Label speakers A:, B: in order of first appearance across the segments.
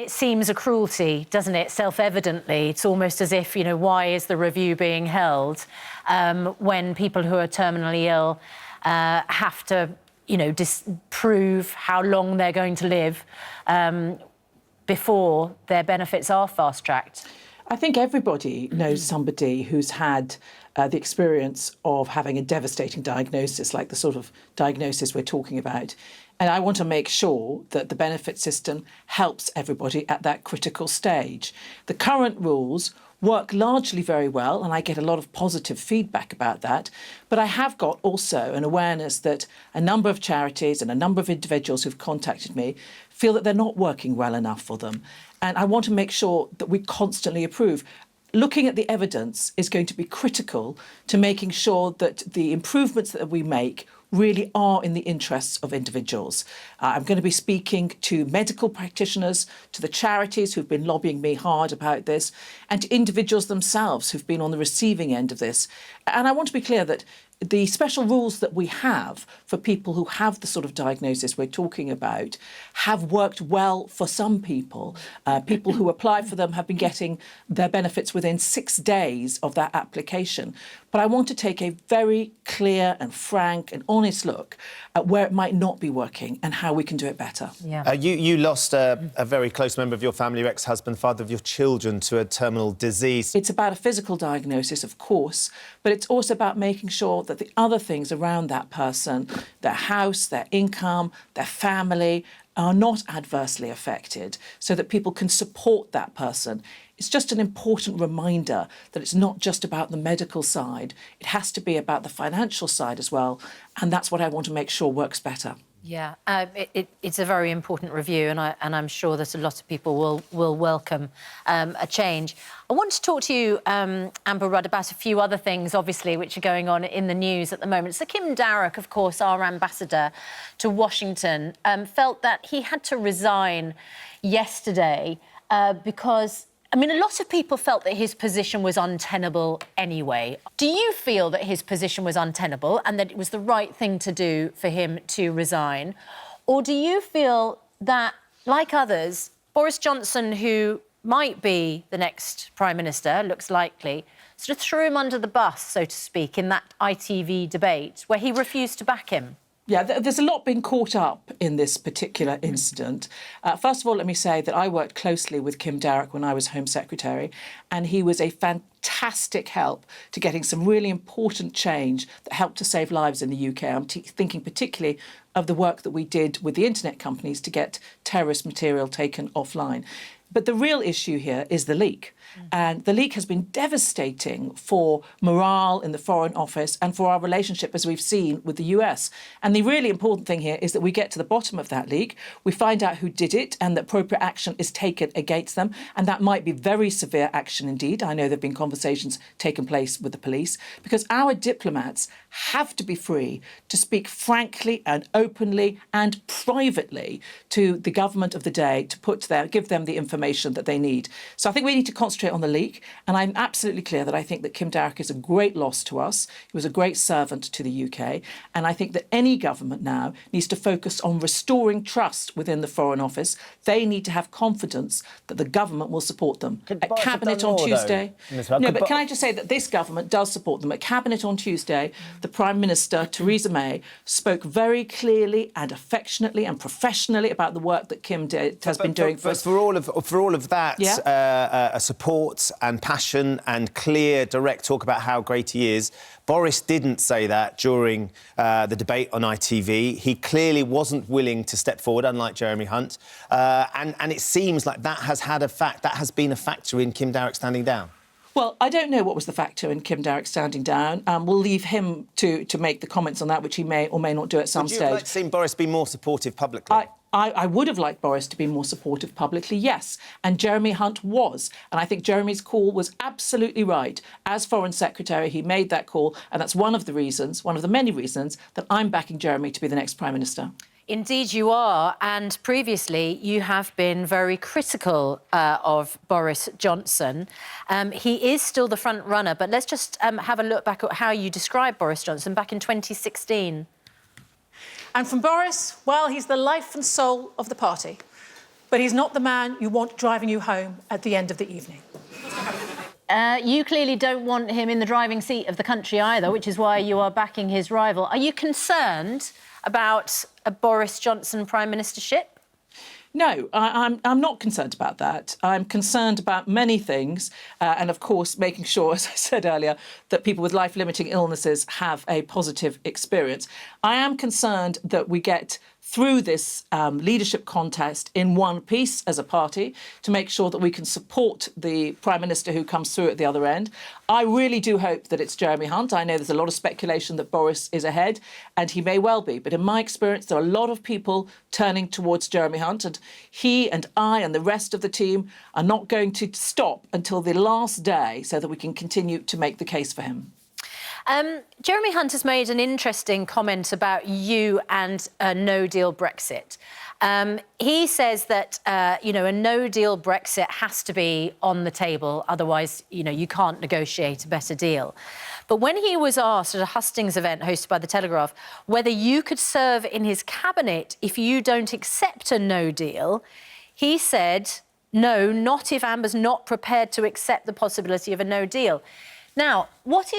A: It seems a cruelty, doesn't it, self-evidently? It's almost as if, you know, why is the review being held when people who are terminally ill have to, you know, prove how long they're going to live before their benefits are fast-tracked?
B: I think everybody knows somebody who's had the experience of having a devastating diagnosis, like the sort of diagnosis we're talking about. And I want to make sure that the benefit system helps everybody at that critical stage. The current rules work largely very well, and I get a lot of positive feedback about that. But I have got also an awareness that a number of charities and a number of individuals who've contacted me feel that they're not working well enough for them. And I want to make sure that we constantly improve. Looking at the evidence is going to be critical to making sure that the improvements that we make really are in the interests of individuals. I'm going to be speaking to medical practitioners, to the charities who've been lobbying me hard about this, and to individuals themselves who've been on the receiving end of this. And I want to be clear that the special rules that we have for people who have the sort of diagnosis we're talking about have worked well for some people. People who apply for them have been getting their benefits within 6 days of that application. But I want to take a very clear and frank and honest look at where it might not be working and how we can do it better.
A: Yeah.
C: You lost a very close member of your family, your ex-husband, father of your children, to a terminal disease.
B: It's about a physical diagnosis, of course, but it's also about making sure that the other things around that person, their house, their income, their family, are not adversely affected so that people can support that person. It's just an important reminder that it's not just about the medical side. It has to be about the financial side as well. And that's what I want to make sure works better.
A: Yeah, it's a very important review, and I'm sure that a lot of people will welcome a change. I want to talk to you, Amber Rudd, about a few other things, obviously, which are going on in the news at the moment. So Kim Darroch, of course, our ambassador to Washington, felt that he had to resign yesterday because, I mean, a lot of people felt that his position was untenable anyway. Do you feel that his position was untenable and that it was the right thing to do for him to resign? Or do you feel that, like others, Boris Johnson, who might be the next Prime Minister, looks likely, sort of threw him under the bus, so to speak, in that ITV debate where he refused to back him?
B: Yeah, there's a lot been caught up in this particular incident. First of all, let me say that I worked closely with Kim Darroch when I was Home Secretary, and he was a fantastic help to getting some really important change that helped to save lives in the UK. I'm thinking particularly of the work that we did with the internet companies to get terrorist material taken offline. But the real issue here is the leak. And the leak has been devastating for morale in the Foreign Office and for our relationship, as we've seen, with the US. And the really important thing here is that we get to the bottom of that leak, we find out who did it, and that appropriate action is taken against them. And that might be very severe action indeed. I know there have been conversations taken place with the police, because our diplomats have to be free to speak frankly and openly and privately to the government of the day to give them the information that they need. So I think we need to concentrate on the leak, and I'm absolutely clear that I think that Kim Darroch is a great loss to us. He was a great servant to the UK, and I think that any government now needs to focus on restoring trust within the Foreign Office. They need to have confidence that the government will support them. At Cabinet on Tuesday... No, but can I just say that this government does support them. At Cabinet on Tuesday, the Prime Minister, Theresa May, spoke very clearly and affectionately and professionally about the work that Kim has been doing for us.
C: For all of that,
B: Yeah?
C: support and passion and clear, direct talk about how great he is, Boris didn't say that during the debate on ITV. He clearly wasn't willing to step forward, unlike Jeremy Hunt. And it seems like that has been a factor in Kim Darroch standing down.
B: Well, I don't know what was the factor in Kim Darroch standing down. We'll leave him to make the comments on that, which he may or may not do at some stage.
C: Would you like to see Boris be more supportive publicly?
B: I would have liked Boris to be more supportive publicly, yes, and Jeremy Hunt was. And I think Jeremy's call was absolutely right. As Foreign Secretary, he made that call, and that's one of the many reasons, that I'm backing Jeremy to be the next Prime Minister.
A: Indeed you are, and previously you have been very critical of Boris Johnson. He is still the front runner, but let's just have a look back at how you described Boris Johnson back in 2016.
B: And from Boris, well, he's the life and soul of the party.
D: but he's not the man you want driving you home at the end of the evening.
A: You clearly don't want him in the driving seat of the country either, which is why you are backing his rival. Are you concerned about a Boris Johnson prime ministership?
B: No, I'm not concerned about that. I'm concerned about many things, and of course making sure, as I said earlier, that people with life-limiting illnesses have a positive experience. I am concerned that we get through this leadership contest in one piece as a party to make sure that we can support the Prime Minister who comes through at the other end. I really do hope that it's Jeremy Hunt. I know there's a lot of speculation that Boris is ahead, and he may well be. But in my experience, there are a lot of people turning towards Jeremy Hunt, and he and I and the rest of the team are not going to stop until the last day so that we can continue to make the case for him.
A: Jeremy Hunt has made an interesting comment about you and a no-deal Brexit. He says that, a no-deal Brexit has to be on the table, otherwise, you can't negotiate a better deal. But when he was asked at a hustings event hosted by The Telegraph whether you could serve in his cabinet if you don't accept a no deal, he said, no, not if Amber's not prepared to accept the possibility of a no deal. Now, what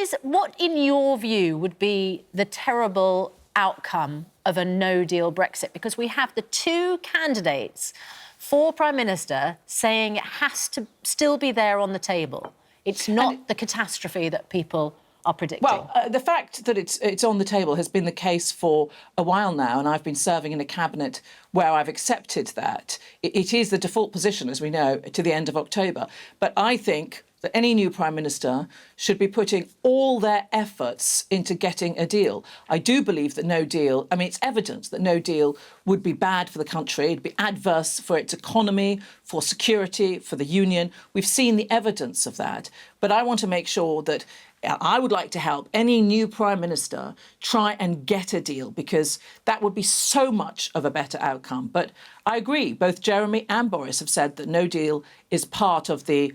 A: in your view would be the terrible outcome of a no-deal Brexit? Because we have the two candidates for Prime Minister saying it has to still be there on the table. It's not the catastrophe that people are predicting.
B: Well, the fact that it's on the table has been the case for a while now, and I've been serving in a cabinet where I've accepted that. It is the default position, as we know, to the end of October. But I think that any new Prime Minister should be putting all their efforts into getting a deal. I do believe that no deal, it's evident that no deal would be bad for the country. It'd be adverse for its economy, for security, for the union. We've seen the evidence of that. But I want to make sure that I would like to help any new Prime Minister try and get a deal, because that would be so much of a better outcome. But I agree, both Jeremy and Boris have said that no deal is part of the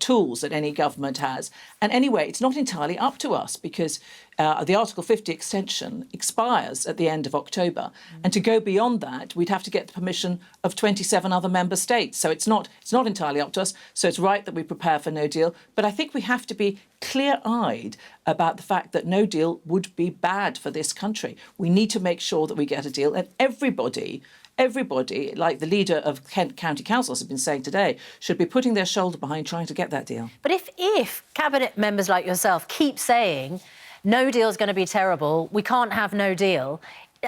B: tools that any government has. And anyway, it's not entirely up to us, because the Article 50 extension expires at the end of October. And to go beyond that, we'd have to get the permission of 27 other member states. So it's not entirely up to us. So it's right that we prepare for no deal. But I think we have to be clear-eyed about the fact that no deal would be bad for this country. We need to make sure that we get a deal. And everybody, like the leader of Kent County Council has been saying today, should be putting their shoulder behind trying to get that deal.
A: But if cabinet members like yourself keep saying no deal's going to be terrible, we can't have no deal,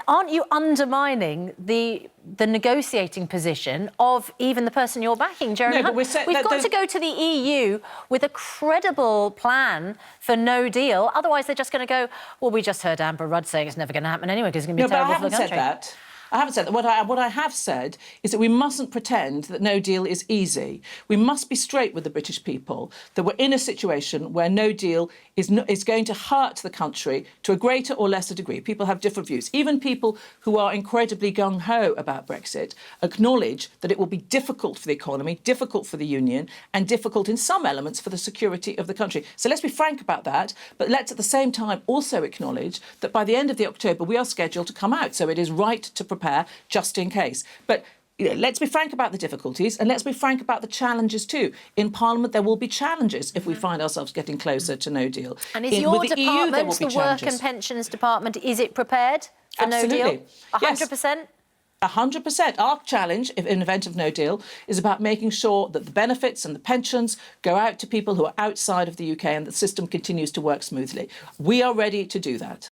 A: aren't you undermining the negotiating position of even the person you're backing, Jeremy Hunt? We've got to go to the EU with a credible plan for no deal. Otherwise, they're just going to go, well, we just heard Amber Rudd saying it's never going to happen anyway because it's going to be terrible for the country.
B: I haven't said that. What I have said is that we mustn't pretend that no deal is easy. We must be straight with the British people that we're in a situation where no deal is going to hurt the country to a greater or lesser degree. People have different views. Even people who are incredibly gung-ho about Brexit acknowledge that it will be difficult for the economy, difficult for the union, and difficult in some elements for the security of the country. So let's be frank about that, but let's at the same time also acknowledge that by the end of October we are scheduled to come out. So it is right to prepare just in case. But let's be frank about the difficulties, and let's be frank about the challenges too. In Parliament, there will be challenges if we find ourselves getting closer to no deal.
A: And is your department, the Work and Pensions Department, is it prepared for no deal? 100%?
B: 100%. Our challenge, in event of no deal, is about making sure that the benefits and the pensions go out to people who are outside of the UK and the system continues to work smoothly. We are ready to do that.